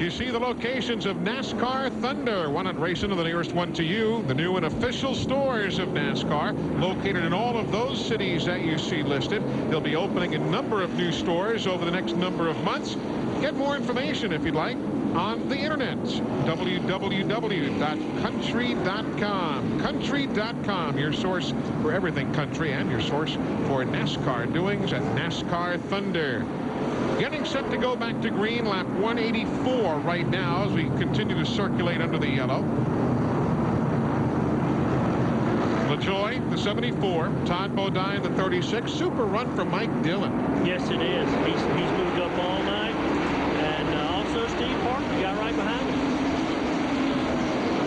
You see the locations of NASCAR Thunder. Why not race into the nearest one to you? The new and official stores of NASCAR located in all of those cities that you see listed. They'll be opening a number of new stores over the next number of months. Get more information if you'd like on the internet. www.country.com. Country.com, your source for everything country and your source for NASCAR doings at NASCAR Thunder. Getting set to go back to green, lap 184 right now as we continue to circulate under the yellow. LaJoie, the 74. Todd Bodine, the 36. Super run from Mike Dillon. Yes, it is. He's moved up all night. And also Steve Park, the guy right behind him.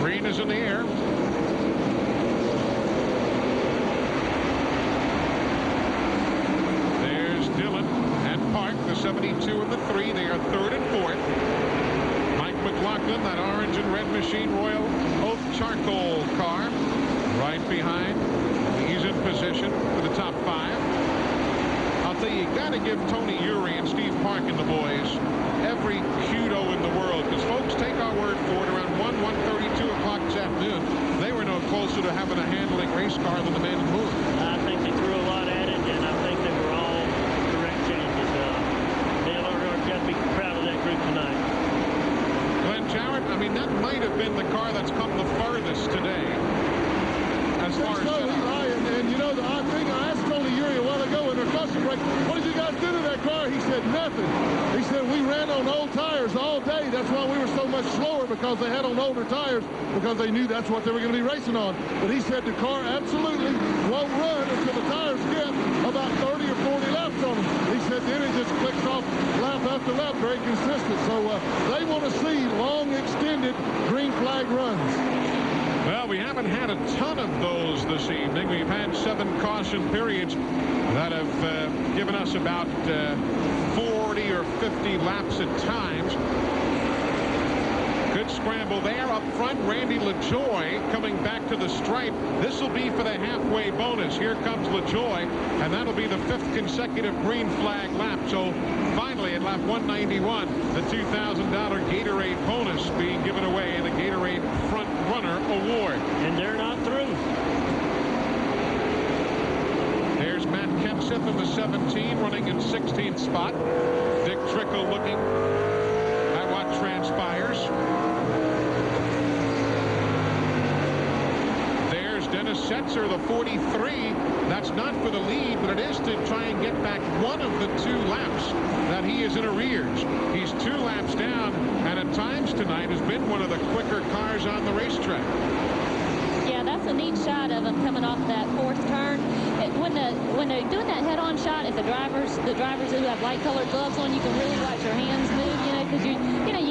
Green is in the air. There's Dillon and Park, the 72 and the 3. They are third and fourth. Mike McLaughlin, that orange and red machine Royal Oak charcoal car, right behind. He's in position for the top 5. I'll tell you, you got to give Tony Eury and Steve Park and the boys every kudo in the world, because folks, take our word for it, around 1:32 o'clock this afternoon, they were no closer to having a handling race car than the man in the moon. I think they threw a lot at it, and I think they were all correct changes. Dale Earnhardt's got to be proud of that group tonight. Glenn Jarrett, I mean, that might have been the car that's come the farthest today. As far as and you know, I think I asked Tony Eury a while ago in our caution break, what did you guys do to that car? He said nothing. He said we ran on old tires all day. That's why we were so much slower, because they had on older tires, because they knew that's what they were going to be racing on. But he said the car absolutely won't run until the tires get about 30 or 40 laps on them. He said then it just clicks off lap after lap, very consistent. So they want to see long, extended green flag runs. Well, we haven't had a ton of those this evening. We've had 7 caution periods that have given us about 40 or 50 laps at times. Good scramble there up front. Randy LaJoie coming back to the stripe. This will be for the halfway bonus. Here comes LaJoie, and that'll be the 5th consecutive green flag lap. So finally at lap 191, the $2,000 Gatorade bonus being given away in the Gatorade Front Runner Award. And they're not through. There's Matt Kenseth in the 17, running in 16th spot. Dick Trickle looking at what transpires. There's Dennis Setzer, the 43. That's not for the lead, but it is to try and get back one of the 2 laps that he is in arrears. He's 2 laps down, and at times tonight has been one of the quicker cars on the racetrack. Yeah, that's a neat shot of him coming off that 4th turn. When they're doing that head-on shot, if the drivers who have light-colored gloves on, you can really watch your hands move, because you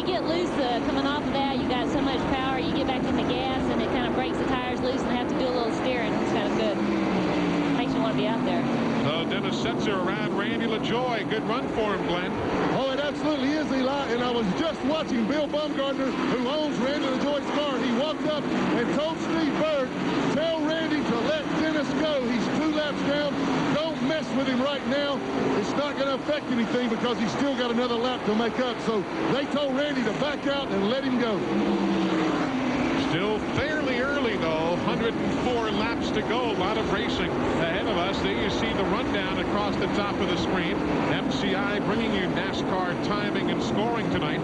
get loose coming off of that. You got so much power, you get back in the gas, and it kind of breaks the tires loose, and have to do a little steering. It's kind of good. Makes you want to be out there. So Dennis Setzer around Randy LaJoie. Good run for him, Glenn. Oh, it absolutely is, Eli. And I was just watching Bill Baumgartner, who owns Randy LaJoie's car. He walked up and told Steve Bird, tell Randy to let Dennis go. He's 2 laps down. Don't mess with him right now. It's not going to affect anything, because he's still got another lap to make up. So they told Randy to back out and let him go. Still fairly early, though. 104 laps to go. A lot of racing ahead of us. There you see the rundown across the top of the screen. MCI bringing you NASCAR timing and scoring tonight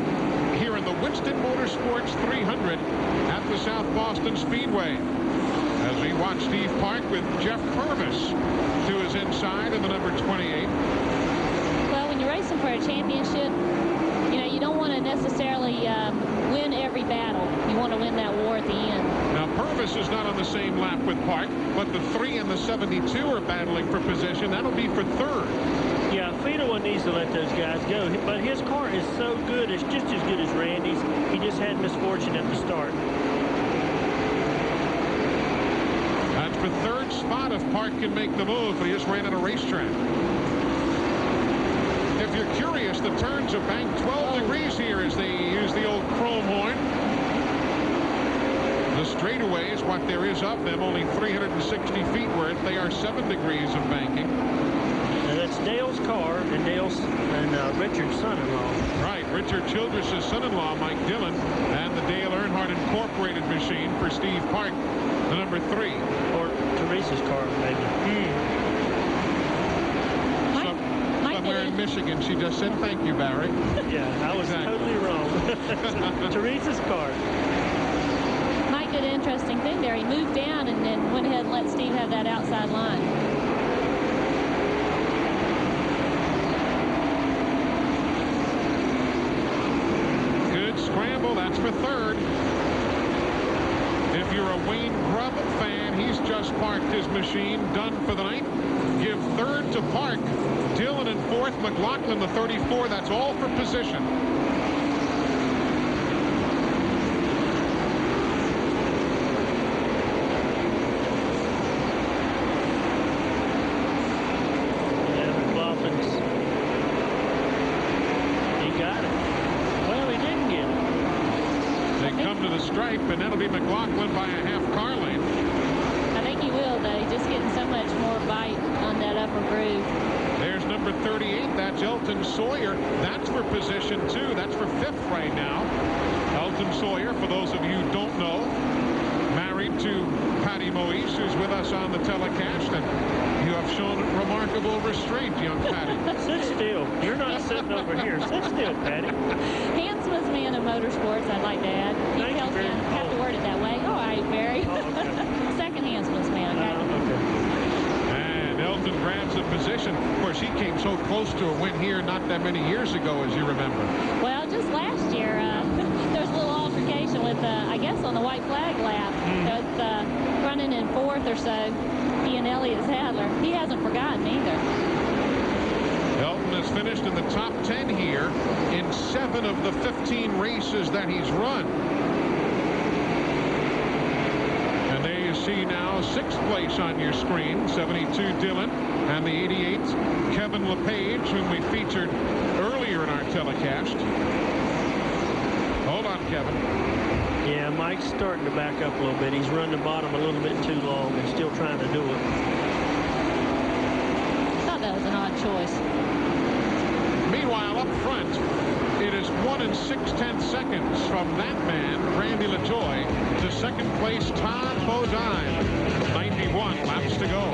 here in the Winston Motorsports 300 at the South Boston Speedway. As we watch Steve Park with Jeff Purvis to his inside in the number 28. Well, when you're racing for a championship, you don't want to necessarily win every battle. You want to win that war at the end. Now, Purvis is not on the same lap with Park, but the 3 and the 72 are battling for position. That'll be for 3rd. Yeah, Fido needs to let those guys go, but his car is so good. It's just as good as Randy's. He just had misfortune at the start. That's for 3rd spot if Park can make the move, but he just ran at a racetrack. If you're curious, the turns are banked 12 degrees here as they use the old chrome horn. The straightaways, what there is of them, only 360 feet worth. They are 7 degrees of banking. And that's Dale's car and Richard's son-in-law. Right, Richard Childress' son-in-law, Mike Dillon, and the Dale Earnhardt Incorporated machine for Steve Park, the number 3. Or Teresa's car, maybe. Somewhere in Michigan, she just said, thank you, Barry. Yeah, I was totally wrong. Teresa's car. Mike did an interesting thing there. He moved down and then went ahead and let Steve have that outside line. Good scramble. That's for third. If you're a Wayne Grubb fan, he's just parked his machine, done for the night. Give third to Park. Dillon in fourth. McLaughlin the 34. That's all for position. Stripe, and that'll be McLaughlin by a half car length. I think he will, though. He's just getting so much more bite on that upper groove. There's number 38. That's Elton Sawyer. That's for position 2. That's for 5th right now. Elton Sawyer, for those of you who don't know, married to Patty Moise, who's with us on the telecast, and you have shown remarkable restraint, young Patty. Sit still. You're not sitting over here. Sit still, Patty. Handsomest man in motorsports, I'd like to add. You have to word it that way. All right, Barry. Oh, okay. Second handsomest man. Okay. Okay. And Elton grabs a position. Of course, he came so close to a win here not that many years ago, as you remember. Well, just last year, there was a little altercation with, I guess, on the white flag lap. With, running in 4th or so, he and Elliott Sadler. He hasn't forgotten either. Elton has finished in the top 10 here in 7 of the 15 races that he's run. And there you see now 6th place on your screen. 72 Dillon and the 88 Kevin LePage, whom we featured earlier in our telecast. Hold on, Kevin. Yeah, Mike's starting to back up a little bit. He's run the bottom a little bit too long and still trying to do it. I thought that was an odd choice. Meanwhile, up front, it is 1 6/10 seconds from that man, Randy LaJoie, to second place Todd Bodine. 91 laps to go.